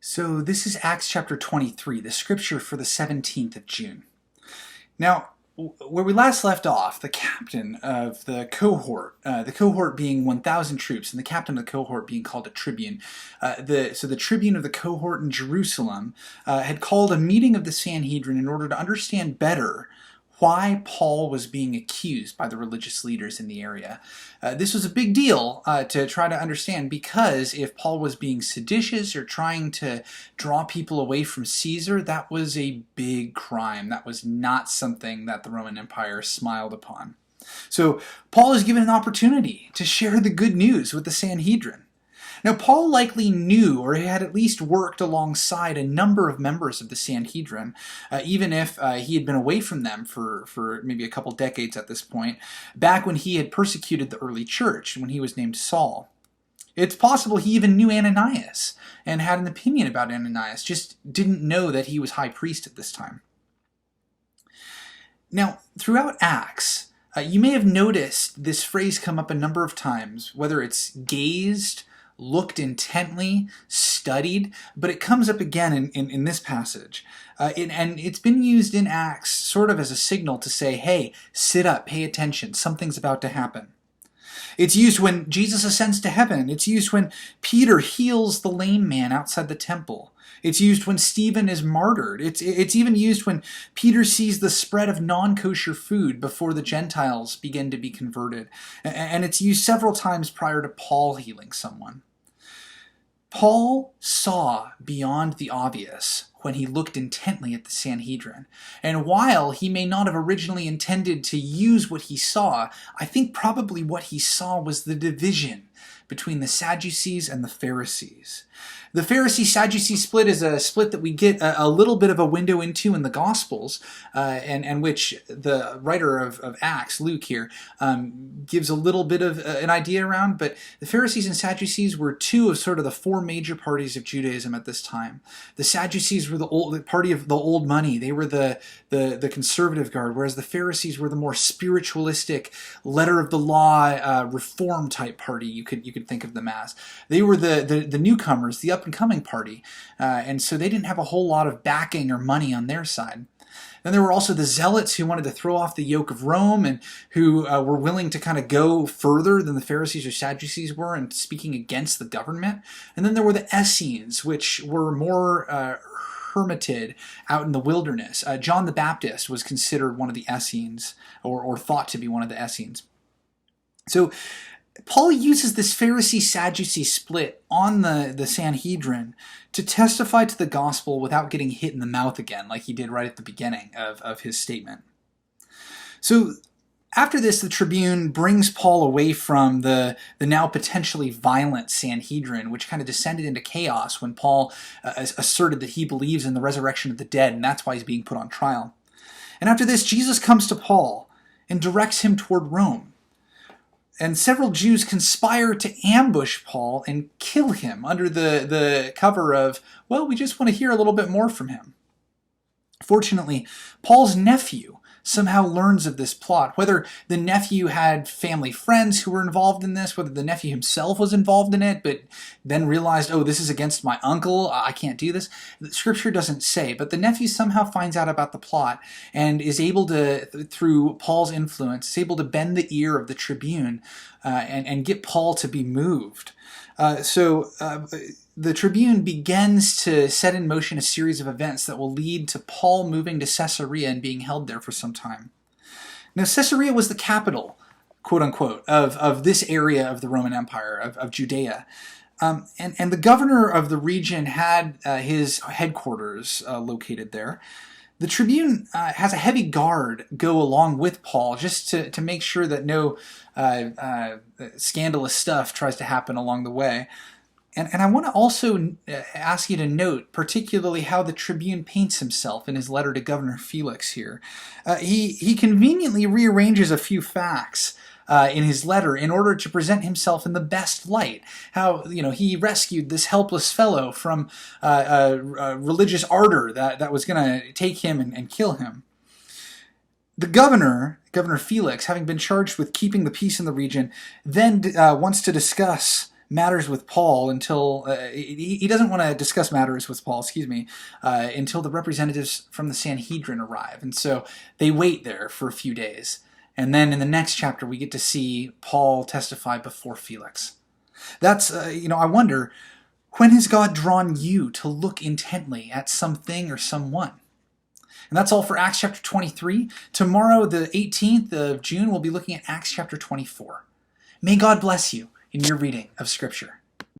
So this is Acts chapter 23, the scripture for the 17th of June. Now, where we last left off, the captain of the cohort being 1,000 troops, and the captain of the cohort being called a tribune. The tribune of the cohort in Jerusalem had called a meeting of the Sanhedrin in order to understand better why Paul was being accused by the religious leaders in the area. This was a big deal to try to understand, because if Paul was being seditious or trying to draw people away from Caesar, that was a big crime. That was not something that the Roman Empire smiled upon. So Paul is given an opportunity to share the good news with the Sanhedrin. Now, Paul likely knew, or had at least worked alongside a number of members of the Sanhedrin, even if he had been away from them for maybe a couple decades at this point, back when he had persecuted the early church, when he was named Saul. It's possible he even knew Ananias and had an opinion about Ananias, just didn't know that he was high priest at this time. Now, throughout Acts, you may have noticed this phrase come up a number of times, whether it's gazed, looked intently, studied, but it comes up again in this passage. And it's been used in Acts sort of as a signal to say, hey, sit up, pay attention, something's about to happen. It's used when Jesus ascends to heaven. It's used when Peter heals the lame man outside the temple. It's used when Stephen is martyred. It's even used when Peter sees the spread of non-kosher food before the Gentiles begin to be converted. And it's used several times prior to Paul healing someone. Paul saw beyond the obvious when he looked intently at the Sanhedrin. And while he may not have originally intended to use what he saw, I think probably what he saw was the division between the Sadducees and the Pharisees. The Pharisee-Sadducee split is a split that we get a little bit of a window into in the Gospels, and which the writer of Acts, Luke here, gives a little bit of an idea around. But the Pharisees and Sadducees were two of sort of the four major parties of Judaism at this time. The Sadducees were the party of the old money. They were the conservative guard, whereas the Pharisees were the more spiritualistic, letter of the law, reform type party. You could think of them as. They were the newcomers, the up-and-coming party, and so they didn't have a whole lot of backing or money on their side. Then there were also the zealots who wanted to throw off the yoke of Rome and who were willing to kind of go further than the Pharisees or Sadducees were in speaking against the government. And then there were the Essenes, which were more hermited out in the wilderness. John the Baptist was considered one of the Essenes, or thought to be one of the Essenes. So Paul uses this Pharisee-Sadducee split on the Sanhedrin to testify to the gospel without getting hit in the mouth again, like he did right at the beginning of his statement. So after this, the tribune brings Paul away from the now potentially violent Sanhedrin, which kind of descended into chaos when Paul asserted that he believes in the resurrection of the dead, and that's why he's being put on trial. And after this, Jesus comes to Paul and directs him toward Rome. And several Jews conspire to ambush Paul and kill him under the cover of, well, we just want to hear a little bit more from him. Fortunately, Paul's nephew somehow learns of this plot. Whether the nephew had family friends who were involved in this, whether the nephew himself was involved in it, but then realized, oh, this is against my uncle, I can't do this. The scripture doesn't say, but the nephew somehow finds out about the plot and is able to, through Paul's influence, is able to bend the ear of the tribune and get Paul to be moved. The tribune begins to set in motion a series of events that will lead to Paul moving to Caesarea and being held there for some time. Now, Caesarea was the capital, quote unquote, of this area of the Roman Empire, of Judea. And the governor of the region had his headquarters located there. The tribune has a heavy guard go along with Paul just to make sure that no scandalous stuff tries to happen along the way. And I want to also ask you to note particularly how the tribune paints himself in his letter to Governor Felix here. He conveniently rearranges a few facts in his letter in order to present himself in the best light. How, he rescued this helpless fellow from a religious ardor that was going to take him and kill him. The Governor Felix, having been charged with keeping the peace in the region, then wants to discuss matters with Paul until he doesn't want to discuss matters with Paul, until the representatives from the Sanhedrin arrive. And so they wait there for a few days. And then in the next chapter, we get to see Paul testify before Felix. That's, I wonder, when has God drawn you to look intently at something or someone? And that's all for Acts chapter 23. Tomorrow, the 18th of June, we'll be looking at Acts chapter 24. May God bless you in your reading of Scripture.